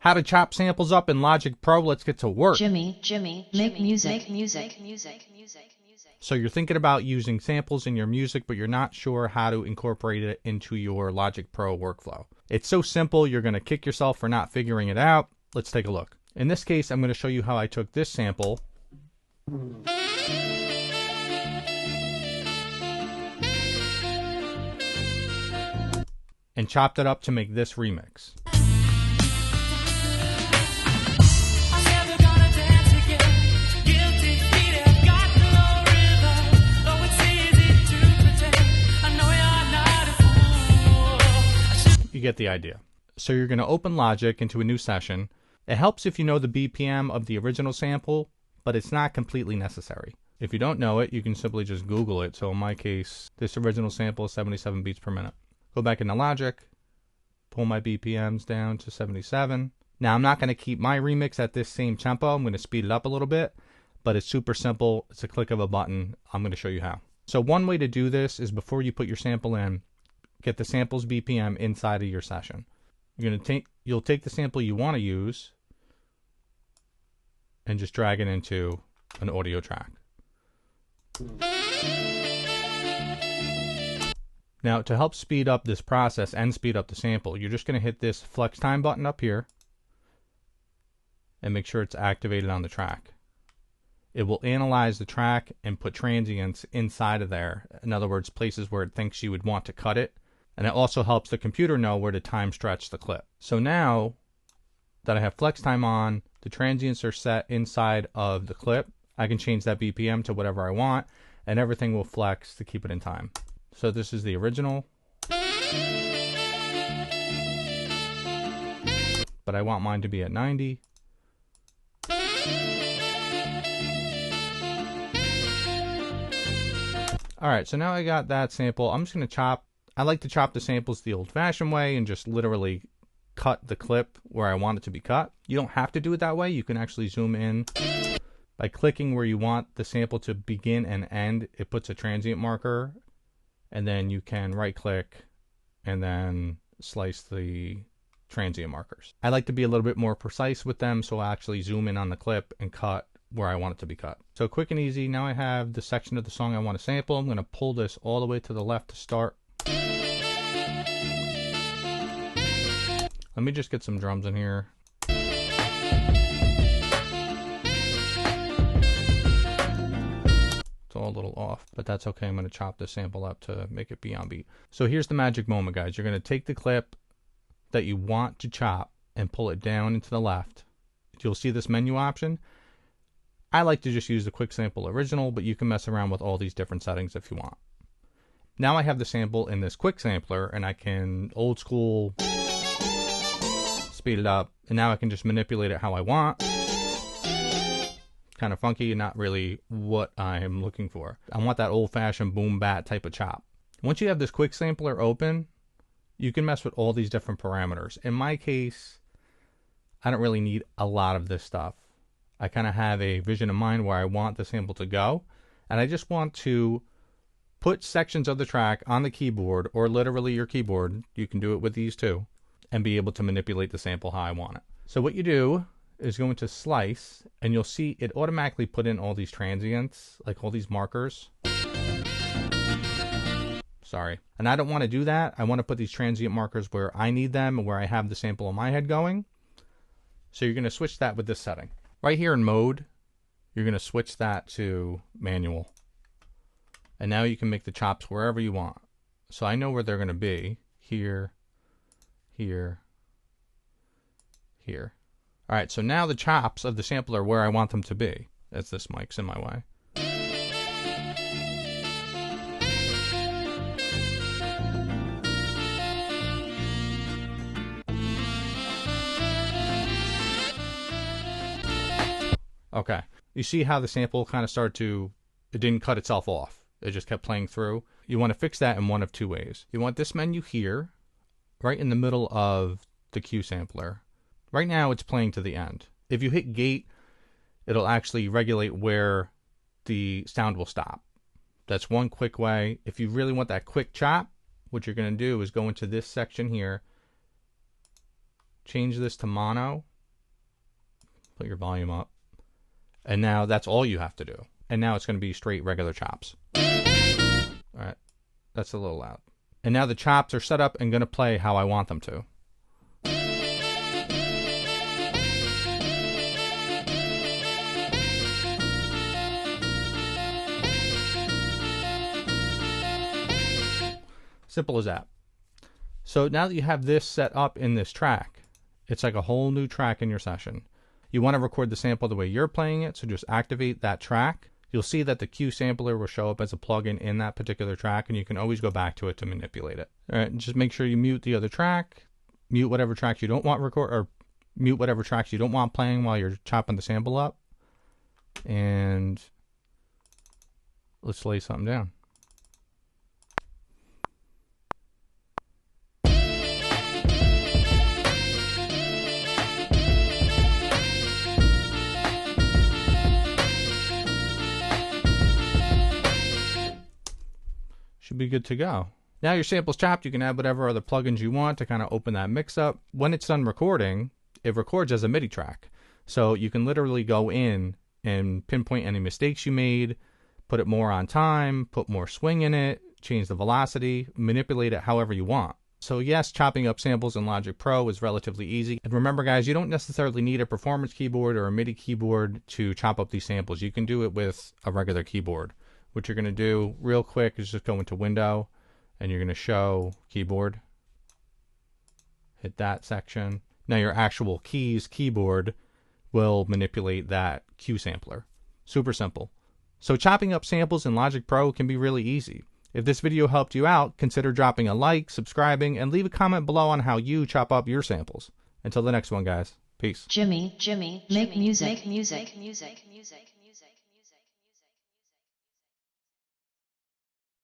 How to chop samples up in Logic Pro. Let's get to work. Jimmy, make music. So you're thinking about using samples in your music, but you're not sure how to incorporate it into your Logic Pro workflow. It's so simple, you're going to kick yourself for not figuring it out. Let's take a look. In this case, I'm going to show you how I took this sample and chopped it up to make this remix. You get the idea. So you're going to open Logic into a new session. It helps if you know the BPM of the original sample, but it's not completely necessary. If you don't know it, you can simply just Google it. So in my case, this original sample is 77 beats per minute. Go back into Logic, pull my BPMs down to 77. Now I'm not going to keep my remix at this same tempo. I'm going to speed it up a little bit, but it's super simple. It's a click of a button. I'm going to show you how. So one way to do this is before you put your sample in, get the sample's BPM inside of your session. You'll take the sample you want to use and just drag it into an audio track. Now to help speed up this process and speed up the sample, you're just going to hit this flextime button up here and make sure it's activated on the track. It will analyze the track and put transients inside of there. In other words, places where it thinks you would want to cut it. And it also helps the computer know where to time stretch the clip. So now that I have flex time on, the transients are set inside of the clip. I can change that BPM to whatever I want, and everything will flex to keep it in time. So this is the original. But I want mine to be at 90. Alright, so now I got that sample. I'm just going to chop. I like to chop the samples the old-fashioned way and just literally cut the clip where I want it to be cut. You don't have to do it that way. You can actually zoom in. By clicking where you want the sample to begin and end, it puts a transient marker, and then you can right-click and then slice the transient markers. I like to be a little bit more precise with them, so I'll actually zoom in on the clip and cut where I want it to be cut. So quick and easy. Now I have the section of the song I want to sample. I'm going to pull this all the way to the left to start. Let me just get some drums in here. It's all a little off, but that's okay. I'm going to chop this sample up to make it be on beat. So here's the magic moment, guys. You're going to take the clip that you want to chop and pull it down into the left. You'll see this menu option. I like to just use the quick sample original, but you can mess around with all these different settings if you want. Now I have the sample in this quick sampler, and I can old school speed it up, and now I can just manipulate it how I want. Kind of funky and not really what I'm looking for. I want that old-fashioned boom bat type of chop. Once you have this quick sampler open, you can mess with all these different parameters. In my case, I don't really need a lot of this stuff. I kind of have a vision in mind where I want the sample to go, and I just want to put sections of the track on the keyboard, or literally your keyboard. You can do it with these too, and be able to manipulate the sample how I want it. So what you do is go into slice, and you'll see it automatically put in all these transients, like all these markers. Sorry. And I don't want to do that. I want to put these transient markers where I need them and where I have the sample in my head going. So you're going to switch that with this setting. Right here in mode, you're going to switch that to manual. And now you can make the chops wherever you want. So I know where they're going to be. Here, here, here. All right, so now the chops of the sample are where I want them to be. That's this mic's in my way. Okay, you see how the sample kind of started to, it didn't cut itself off. It just kept playing through. You want to fix that in one of two ways. You want this menu here, right in the middle of the Q sampler. Right now it's playing to the end. If you hit gate, it'll actually regulate where the sound will stop. That's one quick way. If you really want that quick chop, what you're going to do is go into this section here, change this to mono, Put your volume up. And now that's all you have to do. And now it's going to be straight regular chops. Alright, that's a little loud. And now the chops are set up and going to play how I want them to. Simple as that. So now that you have this set up in this track, it's like a whole new track in your session. You want to record the sample the way you're playing it, so just activate that track. You'll see that the Q sampler will show up as a plugin in that particular track, and you can always go back to it to manipulate it. All right, just make sure you mute the other track, mute whatever tracks you don't want record, or mute whatever tracks you don't want playing while you're chopping the sample up. And let's lay something down. Should be good to go. Now your sample's chopped, you can add whatever other plugins you want to kind of open that mix up. When it's done recording, it records as a MIDI track. So you can literally go in and pinpoint any mistakes you made, put it more on time, put more swing in it, change the velocity, manipulate it however you want. So yes, chopping up samples in Logic Pro is relatively easy. And remember guys, you don't necessarily need a performance keyboard or a MIDI keyboard to chop up these samples. You can do it with a regular keyboard. What you're going to do real quick is just go into Window, and you're going to show Keyboard. Hit that section. Now your actual keys keyboard will manipulate that Q sampler. Super simple. So chopping up samples in Logic Pro can be really easy. If this video helped you out, consider dropping a like, subscribing, and leave a comment below on how you chop up your samples. Until the next one, guys. Peace. Jimmy, make music.